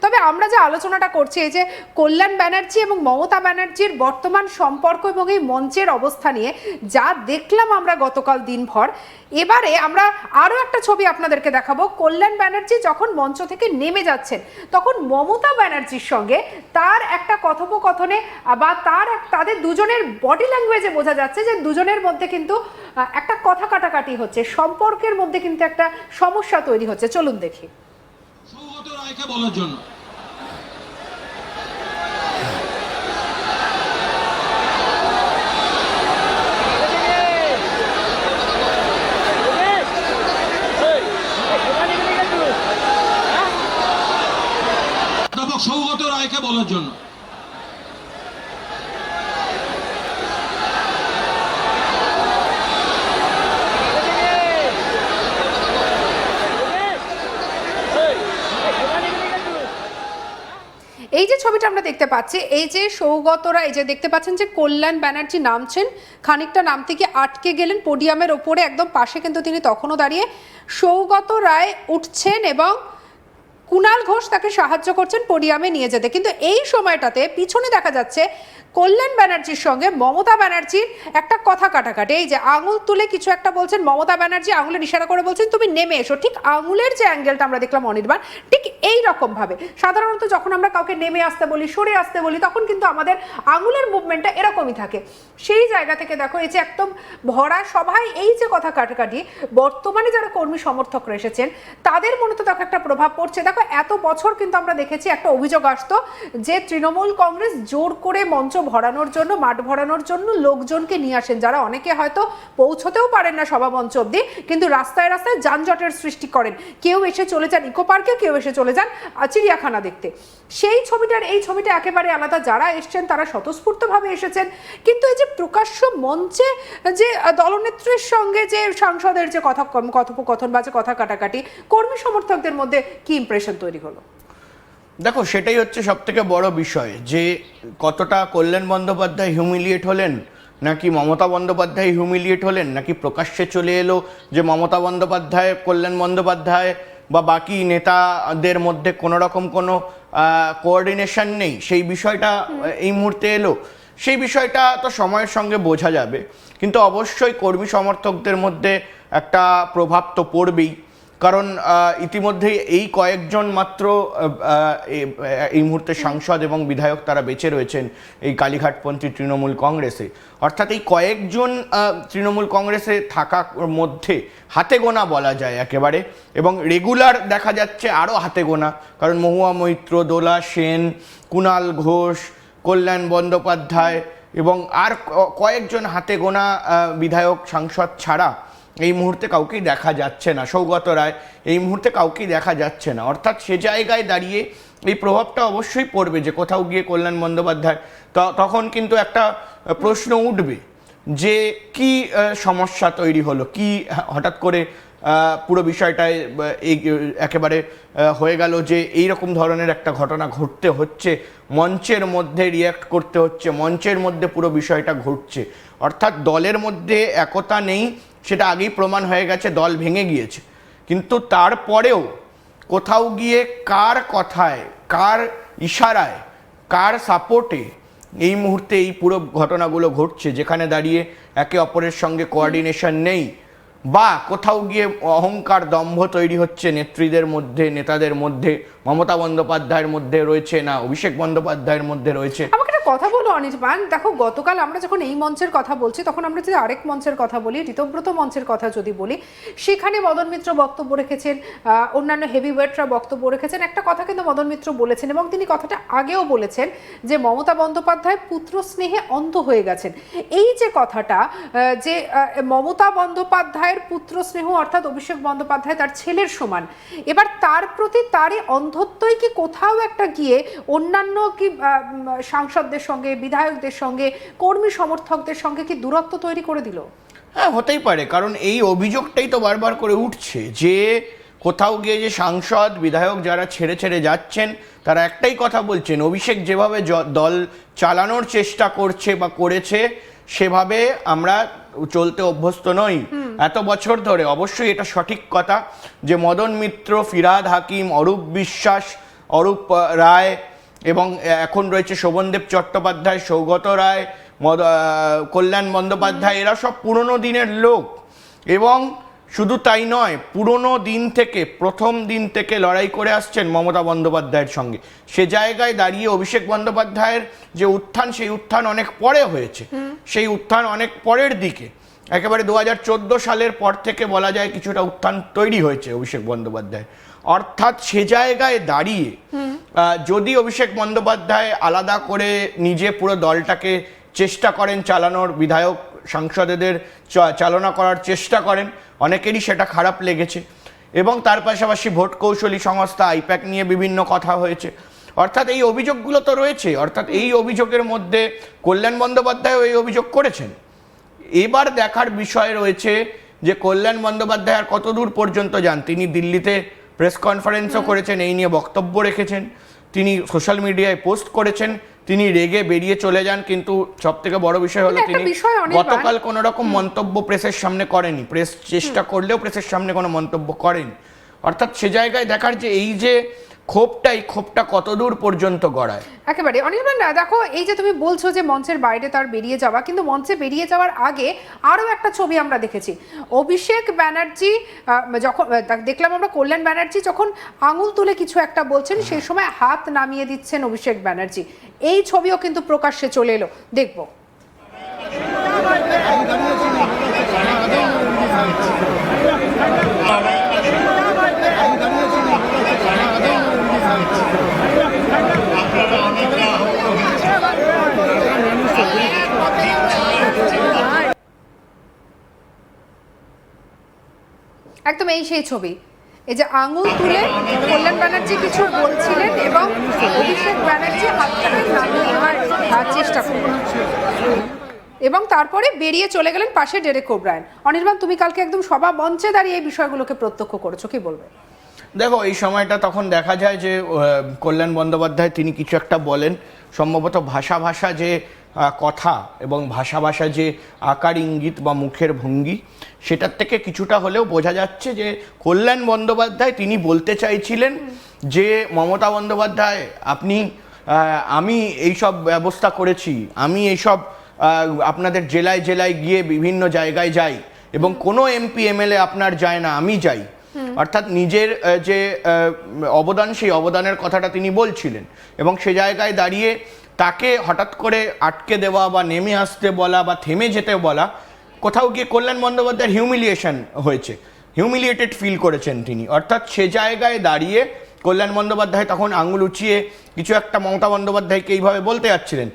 তবে আমরা যে আলোচনাটা করছি এই যে কল্যাণ ব্যানার্জি এবং মমতা ব্যানার্জির বর্তমান সম্পর্ক এবং এই মঞ্চের অবস্থা নিয়ে যা দেখলাম আমরা গতকাল দিনভর, এবারে আমরা আরো একটা ছবি আপনাদেরকে দেখাবো। কল্যাণ ব্যানার্জি যখন মঞ্চ থেকে নেমে যাচ্ছেন তখন মমতা ব্যানার্জির সঙ্গে তার একটা কথোপকথনে বা তাদের দুজনের বডি ল্যাঙ্গুয়েজে বোঝা যাচ্ছে যে দুজনের মধ্যে কিন্তু একটা কথা কাটাকাটি হচ্ছে, সম্পর্কের মধ্যে কিন্তু একটা সমস্যা তৈরি হচ্ছে। চলুন দেখি। সৌগত রায়কে বলার জন্য অধ্যাপক সৌগত রায়কে বলার জন্য এই যে ছবিটা আমরা দেখতে পাচ্ছি, এই যে সৌগতরা, এই যে দেখতে পাচ্ছেন যে কল্যাণ ব্যানার্জি নামছেন, খানিকটা নামতে গিয়ে আটকে গেলেন পোডিয়ামের ওপরে, একদম পাশে কিন্তু তিনি তখনও দাঁড়িয়ে। সৌগত রায় উঠছেন এবং কুণাল ঘোষ তাকে সাহায্য করছেন পোডিয়ামে নিয়ে যেতে, কিন্তু এই সময়টাতে পিছনে দেখা যাচ্ছে কল্যাণ ব্যানার্জির সঙ্গে মমতা ব্যানার্জির একটা কথা কাটাকাটি। এই যে আঙুল তুলে কিছু একটা বলছেন, মমতা ব্যানার্জি আঙুলের ইশারা করে বলছেন তুমি নেমে এসো। ঠিক আঙুলের যে অ্যাঙ্গেলটা আমরা দেখলাম অনির্বাণ, ঠিক এই রকম ভাবে সাধারণত যখন আমরা কাউকে নেমে আসতে বলি, সরে আসতে বলি, তখন কিন্তু আমাদের আঙুলের মুভমেন্টটা এরকমই থাকে। সেই জায়গা থেকে দেখো এই যে একদম ভরা সভায় এই যে কথা কাটাকাটি, বর্তমানে যারা কর্মী সমর্থকরা এসেছেন তাদের মনে তো দেখো একটা প্রভাব পড়ছে। দেখো এত বছর কিন্তু আমরা দেখেছি একটা অভিযোগ আসতো যে তৃণমূল কংগ্রেস জোর করে মঞ্চ ভরানোর জন্য, মাঠ ভরানোর জন্য লোকজনকে নিয়ে আসেন, যারা অনেকে হয়তো পৌঁছতেও পারেন না সভা মঞ্চ অব্দি, কিন্তু রাস্তায় রাস্তায় যানজটের সৃষ্টি করেন। কেউ এসে চলে যান ইকো পার্কে, কেউ এসে চলে যান চিড়িয়াখানা দেখতে। সেই ছবিটার এই ছবিটা একেবারে আলাদা। যারা এসছেন তারা স্বতঃস্ফূর্তভাবে এসেছেন, কিন্তু এই যে প্রকাশ্য মঞ্চে যে দলনেত্রীর সঙ্গে যে সাংসদের যে কথোপকথন বা যে কথা কাটাকাটি, কর্মী সমর্থকদের মধ্যে কি ইমপ্রেশন তৈরি হলো? দেখো, সেটাই হচ্ছে সব থেকে বড় বিষয়, যে কতটা কল্যাণ বন্দ্যোপাধ্যায় হিউমিলিয়েট হলেন, নাকি মমতা বন্দ্যোপাধ্যায় হিউমিলিয়েট হলেন, নাকি প্রকাশ্যে চলে এলো যে মমতা বন্দ্যোপাধ্যায়, কল্যাণ বন্দ্যোপাধ্যায় বা বাকি নেতাদের মধ্যে কোনো রকম কোনো কোঅর্ডিনেশন নেই, সেই বিষয়টা এই মুহূর্তে এলো। সেই বিষয়টা তো সময়ের সঙ্গে বোঝা যাবে, কিন্তু অবশ্যই কর্মী সমর্থকদের মধ্যে একটা প্রভাব তো পড়বেই। কারণ ইতিমধ্যে এই কয়েকজন মাত্র এই মুহূর্তে সাংসদ এবং বিধায়ক তারা বেঁচে রয়েছেন এই কালীঘাটপন্থী তৃণমূল কংগ্রেসে। অর্থাৎ এই কয়েকজন তৃণমূল কংগ্রেসে থাকার মধ্যে হাতে গোনা বলা যায় একেবারে, এবং রেগুলার দেখা যাচ্ছে আরও হাতে গোনা, কারণ মহুয়া মৈত্র, দোলা সেন, কুণাল ঘোষ, কল্যাণ বন্দ্যোপাধ্যায় এবং আর কয়েকজন হাতে গোনা বিধায়ক সাংসদ ছাড়া এই মুহূর্তে কাউকেই দেখা যাচ্ছে না। সৌগত রায়, এই মুহূর্তে কাউকেই দেখা যাচ্ছে না। অর্থাৎ সে জায়গায় দাঁড়িয়ে এই প্রভাবটা অবশ্যই পড়বে যে কোথাও গিয়ে কল্যাণ বন্দ্যোপাধ্যায়, তখন কিন্তু একটা প্রশ্ন উঠবে যে কি সমস্যা তৈরি হলো, কি হঠাৎ করে পুরো বিষয়টায় একেবারে হয়ে গেল যে এইরকম ধরনের একটা ঘটনা ঘটতে হচ্ছে, মঞ্চের মধ্যে রিয়্যাক্ট করতে হচ্ছে, মঞ্চের মধ্যে পুরো বিষয়টা ঘটছে। অর্থাৎ দলের মধ্যে একতা নেই, সেটা আগেই প্রমাণ হয়ে গেছে, দল ভেঙে গিয়েছে। কিন্তু তারপরেও কোথাও গিয়ে কার কথায়, কার ইশারায়, কার সাপোর্টে এই মুহূর্তে এই পুরো ঘটনাগুলো ঘটছে, যেখানে দাঁড়িয়ে একে অপরের সঙ্গে কোঅর্ডিনেশন নেই, বা কোথাও গিয়ে অহংকার দম্ভ তৈরি হচ্ছে নেত্রীদের মধ্যে, নেতাদের মধ্যে, মমতা বন্দ্যোপাধ্যায়ের মধ্যে রয়েছে না অভিষেক বন্দ্যোপাধ্যায়ের মধ্যে রয়েছে। আমাকে একটা কথা বলো অনির্বাণ, দেখো গতকাল আমরা যখন এই মঞ্চের কথা বলছি তখন আমরা যদি আরেক মঞ্চের কথা বলি, ঋতব্রত মঞ্চের কথা যদি বলি, সেখানে মদন মিত্র বক্তব্য রেখেছেন, অন্যান্য হেভিওয়েটরা বক্তব্য রেখেছেন। একটা কথা কিন্তু মদন মিত্র বলেছেন, এবং তিনি কথাটা আগেও বলেছেন, যে মমতা বন্দ্যোপাধ্যায় পুত্র স্নেহে অন্ধ হয়ে গেছেন। এই যে কথাটা, যে মমতা বন্দ্যোপাধ্যায়ের পুত্র স্নেহ অর্থাৎ অভিষেক বন্দ্যোপাধ্যায় তার ছেলের সমান, এবার তার প্রতি তারই অন্ধত্বই কি কোথাও একটা গিয়ে অন্যান্য কি সাংসদদের সঙ্গে, বিধায়কদের সঙ্গে, কর্মী সমর্থকদের সঙ্গে কি দূরত্ব তৈরি করে দিল? হ্যাঁ, হতেই পারে, কারণ এই অভিযোগটাই তো বারবার করে উঠছে যে কোথাও গিয়ে যে সাংসদ বিধায়ক যারা ছেড়ে ছেড়ে যাচ্ছেন তারা একটাই কথা বলছেন, অভিষেক যেভাবে দল চালানোর চেষ্টা করছে বা করেছে সেভাবে আমরা চলতে অভ্যস্ত নই এত বছর ধরে। অবশ্যই এটা সঠিক কথা যে মদন মিত্র, ফিরহাদ হাকিম, অরূপ বিশ্বাস অরূপ রায় এবং এখন রয়েছে শোভনদেব চট্টোপাধ্যায়, সৌগত রায়, কল্যাণ বন্দ্যোপাধ্যায়, এরা সব পুরনো দিনের লোক। এবং শুধু তাই নয়, পুরনো দিন থেকে, প্রথম দিন থেকে লড়াই করে আসছেন মমতা বন্দ্যোপাধ্যায়ের সঙ্গে। সে জায়গায় দাঁড়িয়ে অভিষেক বন্দ্যোপাধ্যায়ের যে উত্থান, সেই উত্থান অনেক পরে হয়েছে, সেই উত্থান অনেক পরের দিকে। একেবারে 2014 সালের পর থেকে বলা যায় কিছুটা উত্থান তৈরি হয়েছে অভিষেক বন্দ্যোপাধ্যায়। অর্থাৎ সে জায়গায় দাঁড়িয়ে যদি অভিষেক বন্দ্যোপাধ্যায় আলাদা করে নিজে পুরো দলটাকে চেষ্টা করেন চালানোর, বিধায়ক সাংসদেদের চালনা করার চেষ্টা করেন, অনেকেরই সেটা খারাপ লেগেছে। এবং তার পাশাপাশি ভোট কৌশলী সংস্থা আইপ্যাক নিয়ে বিভিন্ন কথা হয়েছে। অর্থাৎ এই অভিযোগগুলো তো রয়েছে, অর্থাৎ এই অভিযোগের মধ্যে কল্যাণ বন্দ্যোপাধ্যায়ও এই অভিযোগ করেছেন। এবার দেখার বিষয় রয়েছে যে কল্যাণ বন্দ্যোপাধ্যায় আর কতদূর পর্যন্ত যান। তিনি দিল্লিতে প্রেস কনফারেন্সও করেছেন, এই নিয়ে বক্তব্য রেখেছেন, তিনি সোশ্যাল মিডিয়ায় পোস্ট করেছেন, তিনি রেগে বেরিয়ে চলে যান। কিন্তু সব থেকে বড় বিষয় হলো তিনি গতকাল কোনো রকম মন্তব্য প্রেসের সামনে করেনি, প্রেস চেষ্টা করলেও প্রেসের সামনে কোনো মন্তব্য করেনি। অর্থাৎ সে জায়গায় দেখার যে এই যে ক্ষোভটা কতদূর পর্যন্ত গড়ায়। একেবারে অনির্বাণ, দেখো এই যে তুমি বলছো যে মঞ্চের বাইরে তার বেরিয়ে যাওয়া, কিন্তু মঞ্চে বেরিয়ে যাওয়ার আগে আরও একটা ছবি আমরা দেখেছি। অভিষেক ব্যানার্জি যখন দেখলাম আমরা, কল্যাণ ব্যানার্জি যখন আঙুল তুলে কিছু একটা বলছেন, সেই সময় হাত নামিয়ে দিচ্ছেন অভিষেক ব্যানার্জি। এই ছবিও কিন্তু প্রকাশ্যে চলে এলো, দেখবো। একদম এই সেই ছবি, এই যে আঙুল তুলে কল্যাণ ব্যানার্জি কিছু বলছিলেন এবং অভিষেক ব্যানার্জি হাতটাকে নামিয়ে নেওয়ার চেষ্টা করলেন এবং তারপরে বেরিয়ে চলে গেলেন পাশে ডেরেক ওব্রায়েন। অনির্বাণ, তুমি কালকে একদম সভা মঞ্চে দাঁড়িয়ে এই বিষয়গুলোকে প্রত্যক্ষ করেছো, কি বলবে? দেখো, এই সময়টা তখন দেখা যায় যে কল্যাণ বন্দ্যোপাধ্যায় তিনি কিছু একটা বলেন, সম্ভবত ভাষা যে কথা এবং ভাষা যে আকার ইঙ্গিত বা মুখের ভঙ্গি, সেটার থেকে কিছুটা হলেও বোঝা যাচ্ছে যে কল্যাণ বন্দ্যোপাধ্যায় তিনি বলতে চাইছিলেন যে মমতা বন্দ্যোপাধ্যায় আমি এইসব ব্যবস্থা করেছি, আমি এইসব আপনাদের জেলায় জেলায় গিয়ে বিভিন্ন জায়গায় যাই এবং কোনো এমপি এমএলএ আপনার যায় না, আমি যাই। অর্থাৎ নিজের যে অবদান, সেই অবদানের কথাটা তিনি বলছিলেন এবং সে জায়গায় দাঁড়িয়ে তাকে হঠাৎ করে আটকে দেওয়া বা নেমে আসতে বলা বা থেমে যেতে বলা, কোথাও গিয়ে কল্যাণ বন্দ্যোপাধ্যায়ের হিউমিলিয়েশন হয়েছে, হিউমিলিয়েটেড ফিল করেছেন তিনি। অর্থাৎ সে জায়গায় দাঁড়িয়ে কল্যাণ বন্দ্যোপাধ্যায় তখন আঙুল উঁচিয়ে কিছু একটা মমতা বন্দ্যোপাধ্যায়কে এইভাবে বলতে যাচ্ছিলেন।